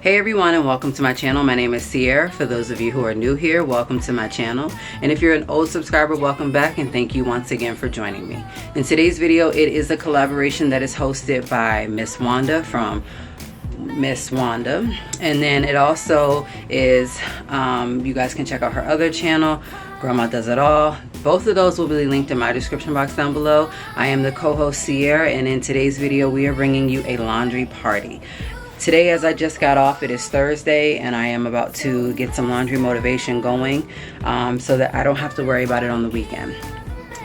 Hey everyone, and welcome to my channel. My name is C'Aira. For those of you who are new here, welcome to my channel. And if you're an old subscriber, welcome back, and thank you once again for joining me. In today's video, it is a collaboration that is hosted by Miss Wanda from Miss Wanda, and then it also is you guys can check out her other channel, Grandma Does It All. Both of those will be linked in my description box down below. I am the co-host C'Aira, and in today's video we are bringing you a laundry party. Today, as I just got off, it is Thursday, and I am about to get some laundry motivation going so that I don't have to worry about it on the weekend.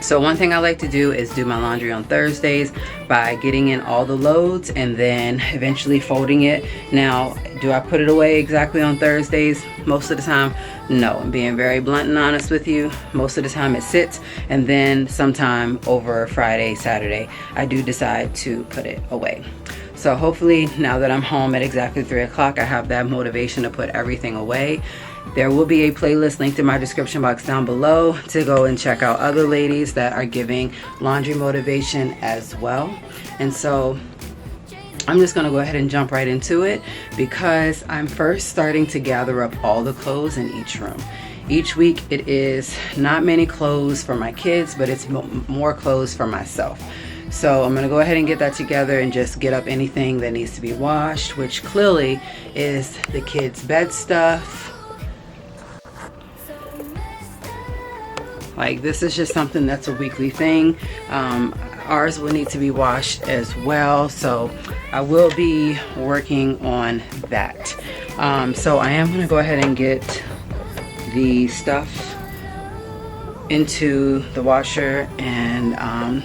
So one thing I like to do is do my laundry on Thursdays by getting in all the loads and then eventually folding it. Now, do I put it away exactly on Thursdays? Most of the time, no. I'm being very blunt and honest with you. Most of the time it sits, and then sometime over Friday, Saturday, I do decide to put it away. So hopefully now that I'm home at exactly 3 o'clock, I have that motivation to put everything away. There will be a playlist linked in my description box down below to go and check out other ladies that are giving laundry motivation as well. And so I'm just gonna go ahead and jump right into it because I'm first starting to gather up all the clothes in each room. Each week it is not many clothes for my kids, but it's more clothes for myself. So I'm gonna go ahead and get that together and just get up anything that needs to be washed, which clearly is the kids' bed stuff. Like, this is just something that's a weekly thing. Ours will need to be washed as well, so I will be working on that. So I am gonna go ahead and get the stuff into the washer and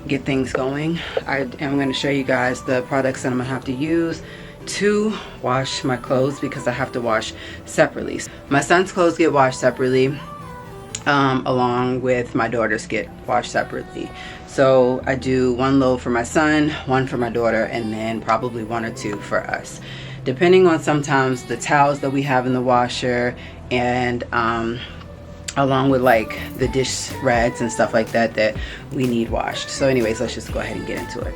get things going. I am going to show you guys the products that I'm going to have to use to wash my clothes because I have to wash separately. My son's clothes get washed separately along with my daughter's get washed separately. So I do one load for my son, one for my daughter, and then probably one or two for us, depending on sometimes the towels that we have in the washer and along with like the dish rags and stuff like that that we need washed. So anyways, let's just go ahead and get into it.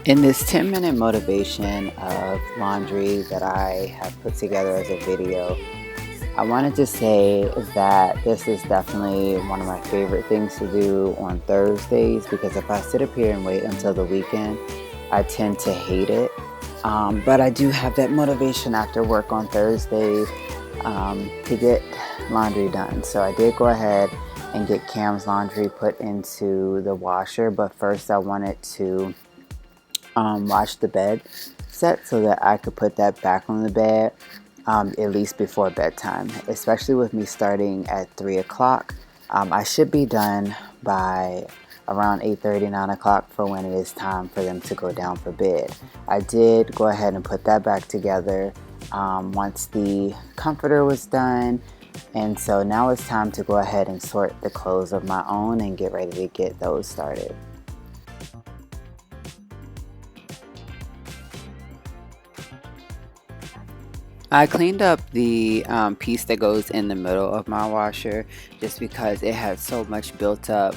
In this 10-minute motivation of laundry that I have put together as a video, I wanted to say that this is definitely one of my favorite things to do on Thursdays, because if I sit up here and wait until the weekend, I tend to hate it. But I do have that motivation after work on Thursdays to get laundry done. So I did go ahead and get Cam's laundry put into the washer, but first I wanted to wash the bed set so that I could put that back on the bed at least before bedtime, especially with me starting at 3 o'clock. I should be done by around 8:30, 9 o'clock for when it is time for them to go down for bed. I did go ahead and put that back together once the comforter was done, and so now it's time to go ahead and sort the clothes of my own and get ready to get those started. I cleaned up the piece that goes in the middle of my washer just because it had so much built up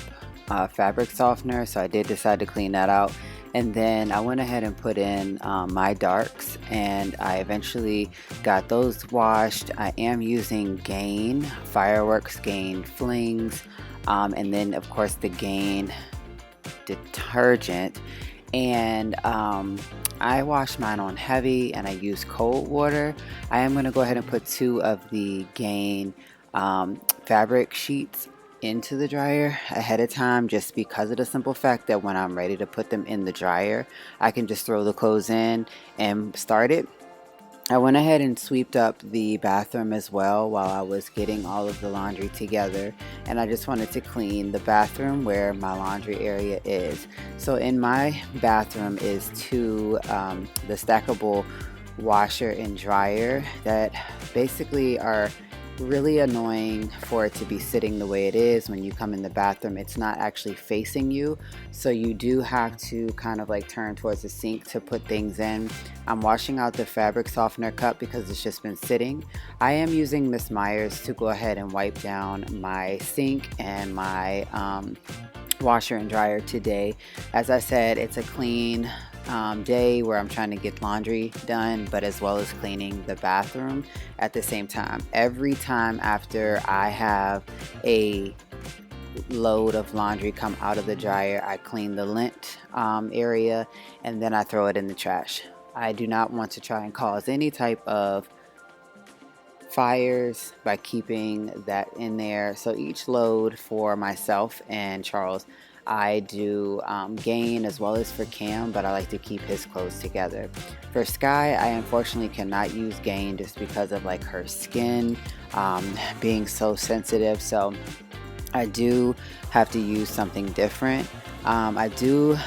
fabric softener, so I did decide to clean that out. And then I went ahead and put in my darks, and I eventually got those washed. I am using Gain, Fireworks Gain Flings, and then of course the Gain detergent. And I wash mine on heavy and I use cold water. I am going to go ahead and put 2 of the Gain fabric sheets into the dryer ahead of time, just because of the simple fact that when I'm ready to put them in the dryer, I can just throw the clothes in and start it. I went ahead and swept up the bathroom as well while I was getting all of the laundry together, and I just wanted to clean the bathroom where my laundry area is. So in my bathroom is 2 the stackable washer and dryer that basically are really annoying for it to be sitting the way it is. When you come in the bathroom, it's not actually facing you, so you do have to kind of like turn towards the sink to put things in. I'm washing out the fabric softener cup because it's just been sitting. I am using Miss Meyer's to go ahead and wipe down my sink and my washer and dryer today. As I said, it's a clean day where I'm trying to get laundry done, but as well as cleaning the bathroom at the same time. Every time after I have a load of laundry come out of the dryer, I clean the lint area, and then I throw it in the trash. I do not want to try and cause any type of fires by keeping that in there. So each load for myself and Charles, I do Gain as well as for Cam, but I like to keep his clothes together. For Sky, I unfortunately cannot use Gain just because of like her skin being so sensitive. So I do have to use something different. I do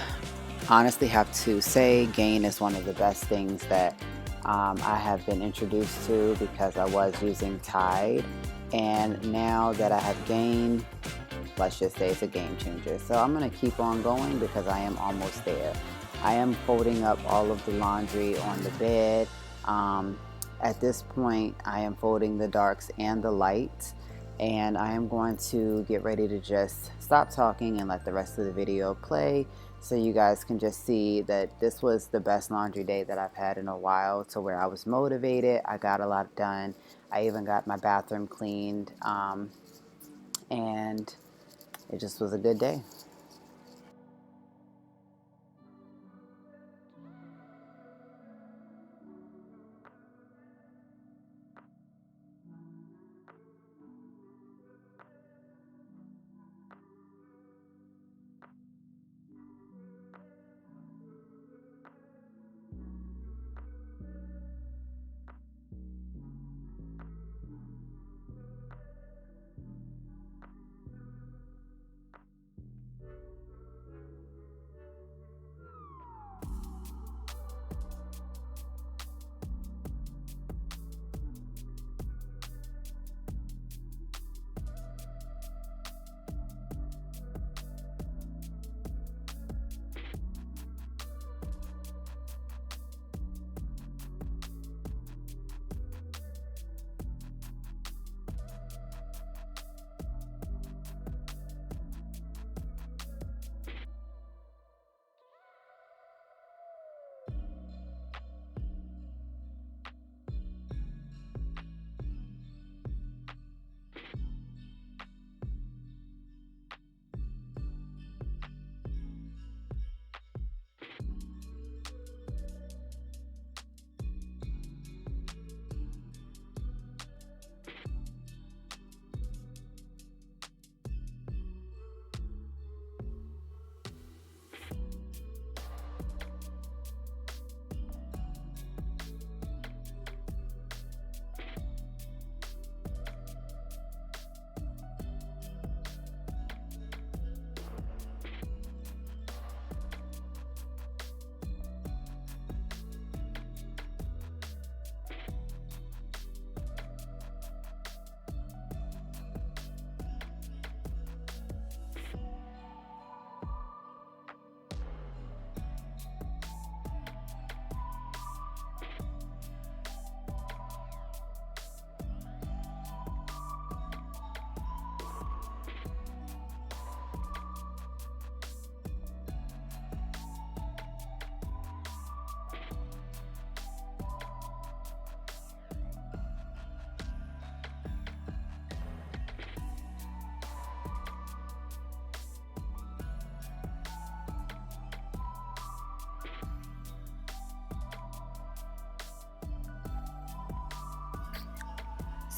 honestly have to say Gain is one of the best things that I have been introduced to, because I was using Tide, and now that I have Gain, let's just say it's a game changer. So I'm going to keep on going because I am almost there. I am folding up all of the laundry on the bed. At this point, I am folding the darks and the lights, and I am going to get ready to just stop talking and let the rest of the video play, so you guys can just see that this was the best laundry day that I've had in a while, to where I was motivated. I got a lot done. I even got my bathroom cleaned, and it just was a good day.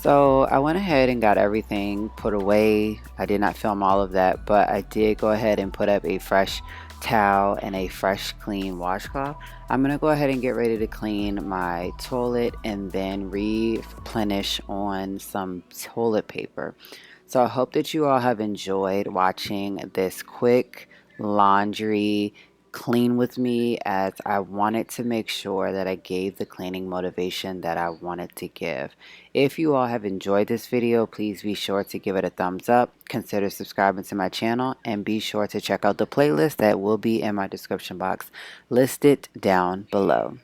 So I went ahead and got everything put away. I did not film all of that, but I did go ahead and put up a fresh towel and a fresh clean washcloth. I'm going to go ahead and get ready to clean my toilet and then replenish on some toilet paper. So I hope that you all have enjoyed watching this quick laundry clean with me, as I wanted to make sure that I gave the cleaning motivation that I wanted to give. If you all have enjoyed this video, please be sure to give it a thumbs up, consider subscribing to my channel, and be sure to check out the playlist that will be in my description box listed down below.